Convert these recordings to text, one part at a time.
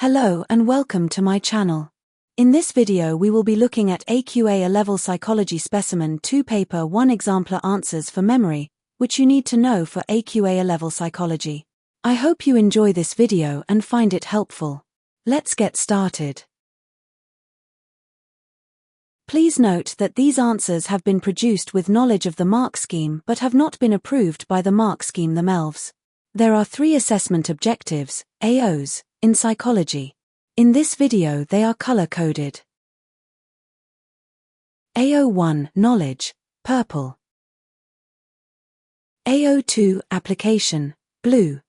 Hello and welcome to my channel. In this video we will be looking at AQA Alevel Psychology Specimen 2 Paper 1 Exemplar Answers for Memory, which you need to know for AQA Alevel Psychology. I hope you enjoy this video and find it helpful. Let's get started. Please note that these answers have been produced with knowledge of the mark scheme but have not been approved by the mark scheme themselves. There are 3 assessment objectives, AOs, in psychology. In this video they are color-coded. AO1 Knowledge, purple. AO2 Application, blue.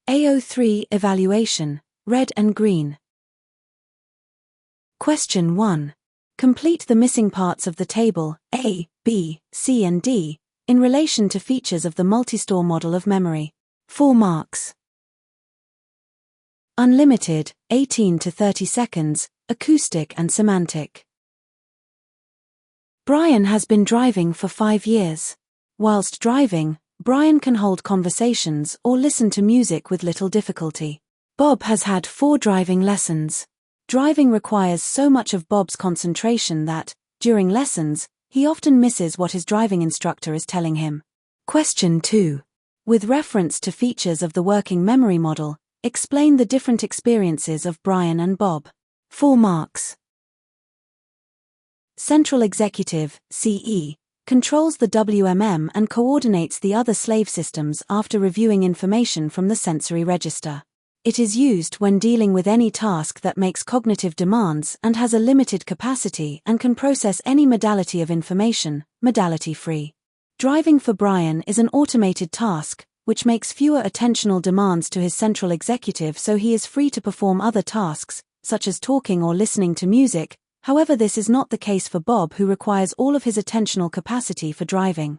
AO3 Evaluation, red and green. Question 1. Complete the missing parts of the table A, B, C and D in relation to features of the multi-store model of memory. 4 marks. Unlimited, 18 to 30 seconds, acoustic and semantic. Brian has been driving for 5 years. Whilst driving, Brian can hold conversations or listen to music with little difficulty. Bob has had 4 driving lessons. Driving requires so much of Bob's concentration that, during lessons, he often misses what his driving instructor is telling him. Question 2. With reference to features of the working memory model, explain the different experiences of Brian and Bob. 4 marks. Central Executive, CE, controls the WMM and coordinates the other slave systems after reviewing information from the sensory register. It is used when dealing with any task that makes cognitive demands and has a limited capacity and can process any modality of information, modality-free. Driving for Brian is an automated task, which makes fewer attentional demands to his central executive, so he is free to perform other tasks, such as talking or listening to music. However, this is not the case for Bob, who requires all of his attentional capacity for driving.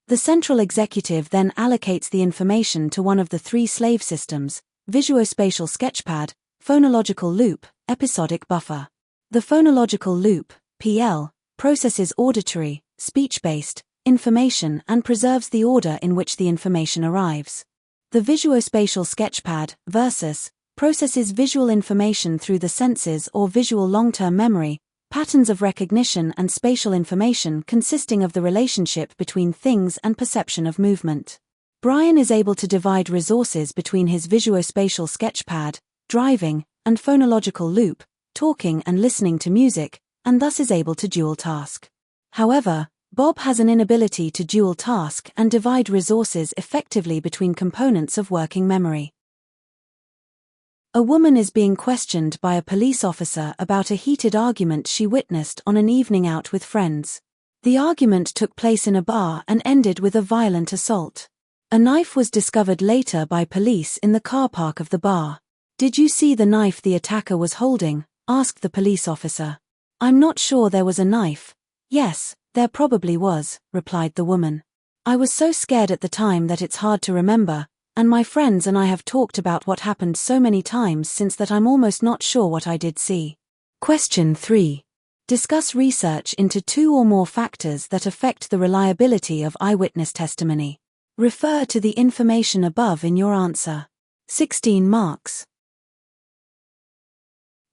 The central executive then allocates the information to one of the 3 slave systems: visuospatial sketchpad, phonological loop, episodic buffer. The phonological loop, PL, processes auditory, speech-based information and preserves the order in which the information arrives. The visuospatial sketchpad, versus, processes visual information through the senses or visual long-term memory, patterns of recognition and spatial information consisting of the relationship between things and perception of movement. Brian is able to divide resources between his visuospatial sketchpad, driving, and phonological loop, talking and listening to music, and thus is able to dual task. However, Bob has an inability to dual task and divide resources effectively between components of working memory. A woman is being questioned by a police officer about a heated argument she witnessed on an evening out with friends. The argument took place in a bar and ended with a violent assault. A knife was discovered later by police in the car park of the bar. "Did you see the knife the attacker was holding?" asked the police officer. "I'm not sure there was a knife." "Yes, there probably was," replied the woman. "I was so scared at the time that it's hard to remember, and my friends and I have talked about what happened so many times since that I'm almost not sure what I did see." Question 3. Discuss research into 2 or more factors that affect the reliability of eyewitness testimony. Refer to the information above in your answer. 16 marks.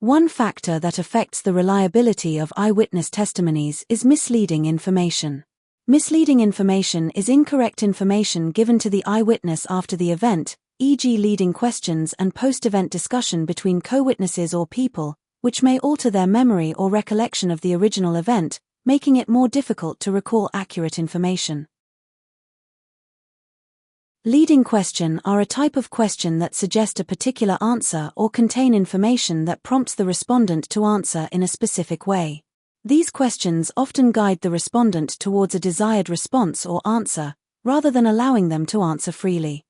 1 factor that affects the reliability of eyewitness testimonies is misleading information. Misleading information is incorrect information given to the eyewitness after the event, e.g. leading questions and post-event discussion between co-witnesses or people, which may alter their memory or recollection of the original event, making it more difficult to recall accurate information. Leading question are a type of question that suggest a particular answer or contain information that prompts the respondent to answer in a specific way. These questions often guide the respondent towards a desired response or answer, rather than allowing them to answer freely.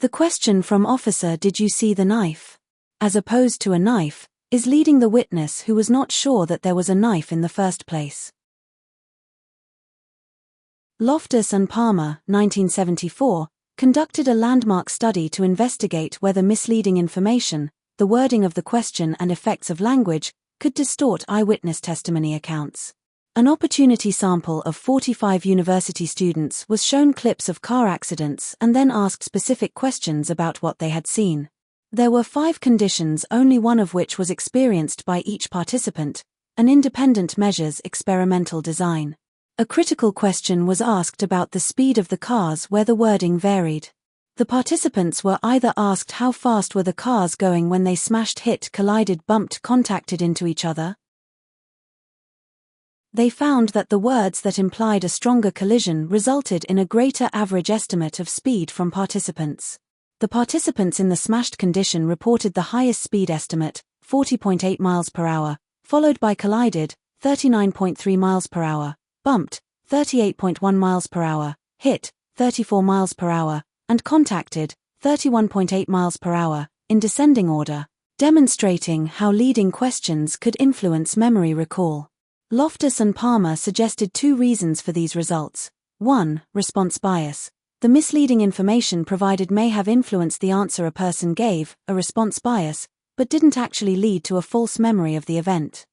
The question from officer "Did you see the knife?" as opposed to a knife, is leading the witness who was not sure that there was a knife in the first place. Loftus and Palmer, 1974, conducted a landmark study to investigate whether misleading information, the wording of the question and effects of language, could distort eyewitness testimony accounts. An opportunity sample of 45 university students was shown clips of car accidents and then asked specific questions about what they had seen. There were 5 conditions, only one of which was experienced by each participant, an independent measures experimental design. A critical question was asked about the speed of the cars where the wording varied. The participants were either asked how fast were the cars going when they smashed, hit, collided, bumped, contacted into each other. They found that the words that implied a stronger collision resulted in a greater average estimate of speed from participants. The participants in the smashed condition reported the highest speed estimate, 40.8 miles per hour, followed by collided, 39.3 miles per hour, bumped, 38.1 miles per hour, hit, 34 miles per hour, and contacted, 31.8 miles per hour, in descending order, demonstrating how leading questions could influence memory recall. Loftus and Palmer suggested 2 reasons for these results. 1. Response bias. The misleading information provided may have influenced the answer a person gave, a response bias, but didn't actually lead to a false memory of the event.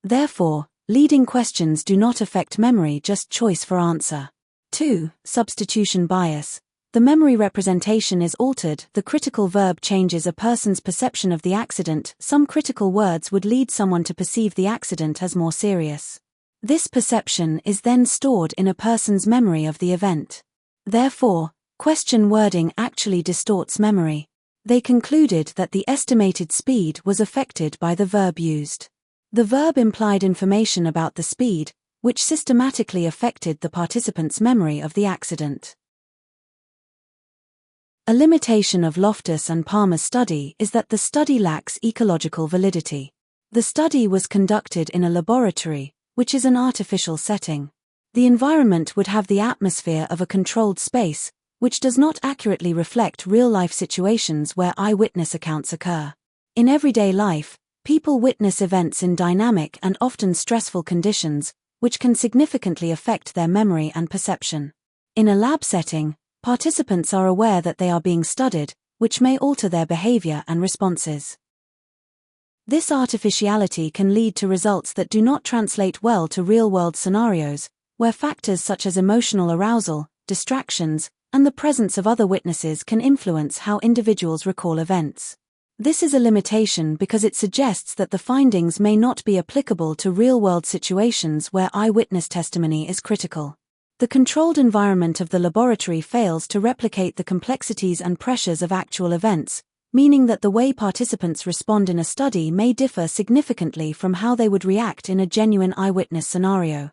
Therefore, leading questions do not affect memory, just choice for answer. 2. Substitution bias. The memory representation is altered, the critical verb changes a person's perception of the accident. Some critical words would lead someone to perceive the accident as more serious. This perception is then stored in a person's memory of the event. Therefore, question wording actually distorts memory. They concluded that the estimated speed was affected by the verb used. The verb implied information about the speed, which systematically affected the participants' memory of the accident. A limitation of Loftus and Palmer's study is that the study lacks ecological validity. The study was conducted in a laboratory, which is an artificial setting. The environment would have the atmosphere of a controlled space, which does not accurately reflect real-life situations where eyewitness accounts occur. In everyday life, people witness events in dynamic and often stressful conditions, which can significantly affect their memory and perception. In a lab setting, participants are aware that they are being studied, which may alter their behavior and responses. This artificiality can lead to results that do not translate well to real-world scenarios, where factors such as emotional arousal, distractions, and the presence of other witnesses can influence how individuals recall events. This is a limitation because it suggests that the findings may not be applicable to real-world situations where eyewitness testimony is critical. The controlled environment of the laboratory fails to replicate the complexities and pressures of actual events, meaning that the way participants respond in a study may differ significantly from how they would react in a genuine eyewitness scenario.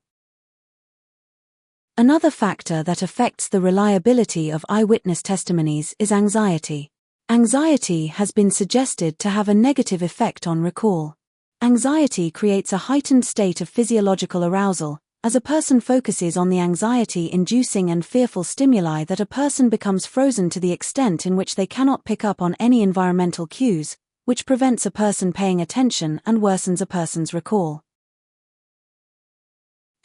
Another factor that affects the reliability of eyewitness testimonies is anxiety. Anxiety has been suggested to have a negative effect on recall. Anxiety creates a heightened state of physiological arousal, as a person focuses on the anxiety-inducing and fearful stimuli that a person becomes frozen to the extent in which they cannot pick up on any environmental cues, which prevents a person paying attention and worsens a person's recall.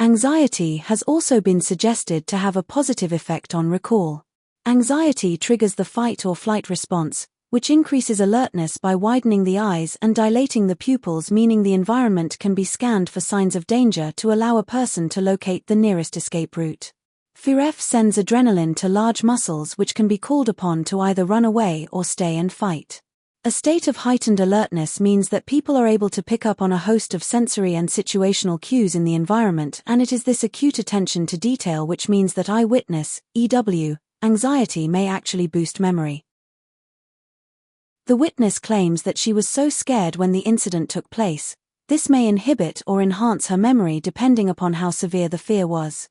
Anxiety has also been suggested to have a positive effect on recall. Anxiety triggers the fight or flight response, which increases alertness by widening the eyes and dilating the pupils, meaning the environment can be scanned for signs of danger to allow a person to locate the nearest escape route. Fear sends adrenaline to large muscles which can be called upon to either run away or stay and fight. A state of heightened alertness means that people are able to pick up on a host of sensory and situational cues in the environment, and it is this acute attention to detail which means that eyewitness, EW, anxiety may actually boost memory. The witness claims that she was so scared when the incident took place. This may inhibit or enhance her memory depending upon how severe the fear was.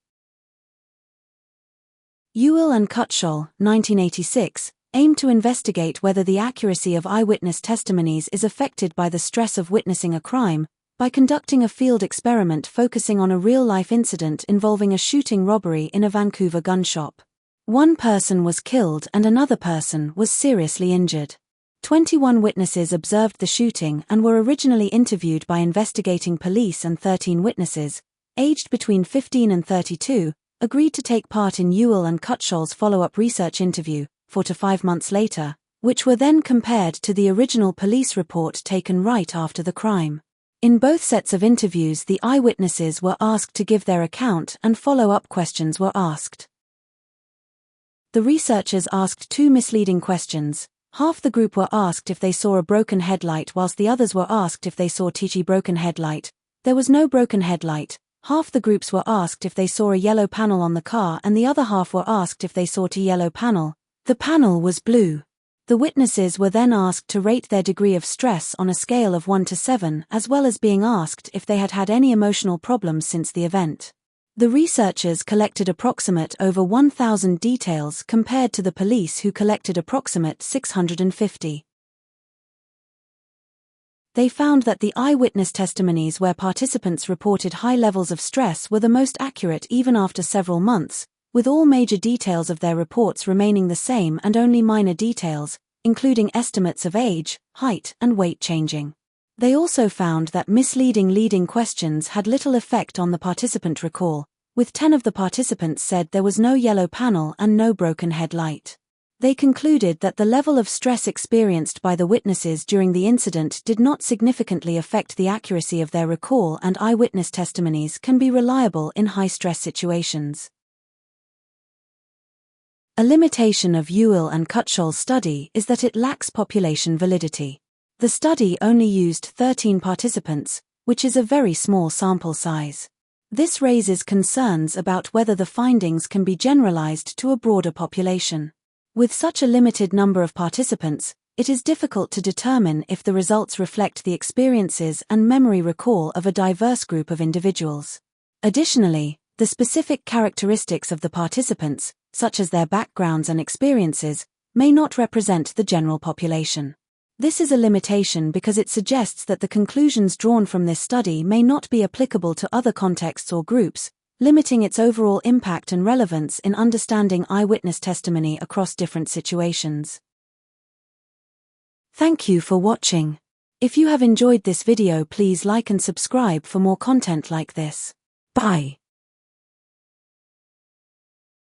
Ewell and Cutshall, 1986, aimed to investigate whether the accuracy of eyewitness testimonies is affected by the stress of witnessing a crime, by conducting a field experiment focusing on a real-life incident involving a shooting robbery in a Vancouver gun shop. One person was killed and another person was seriously injured. 21 witnesses observed the shooting and were originally interviewed by investigating police, and 13 witnesses, aged between 15 and 32, agreed to take part in Ewell and Cutshall's follow-up research interview, 4 to 5 months later, which were then compared to the original police report taken right after the crime. In both sets of interviews, the eyewitnesses were asked to give their account and follow-up questions were asked. The researchers asked two misleading questions. Half the group were asked if they saw a broken headlight whilst the others were asked if they saw TG broken headlight. There was no broken headlight. Half the groups were asked if they saw a yellow panel on the car and the other half were asked if they saw a yellow panel. The panel was blue. The witnesses were then asked to rate their degree of stress on a scale of 1 to 7, as well as being asked if they had had any emotional problems since the event. The researchers collected approximate over 1,000 details compared to the police who collected approximate 650. They found that the eyewitness testimonies where participants reported high levels of stress were the most accurate even after several months, with all major details of their reports remaining the same and only minor details, including estimates of age, height, and weight changing. They also found that misleading leading questions had little effect on the participant recall, with 10 of the participants said there was no yellow panel and no broken headlight. They concluded that the level of stress experienced by the witnesses during the incident did not significantly affect the accuracy of their recall, and eyewitness testimonies can be reliable in high-stress situations. A limitation of Ewell and Cutshall's study is that it lacks population validity. The study only used 13 participants, which is a very small sample size. This raises concerns about whether the findings can be generalized to a broader population. With such a limited number of participants, it is difficult to determine if the results reflect the experiences and memory recall of a diverse group of individuals. Additionally, the specific characteristics of the participants, such as their backgrounds and experiences, may not represent the general population. This is a limitation because it suggests that the conclusions drawn from this study may not be applicable to other contexts or groups, limiting its overall impact and relevance in understanding eyewitness testimony across different situations. Thank you for watching. If you have enjoyed this video, please like and subscribe for more content like this. Bye.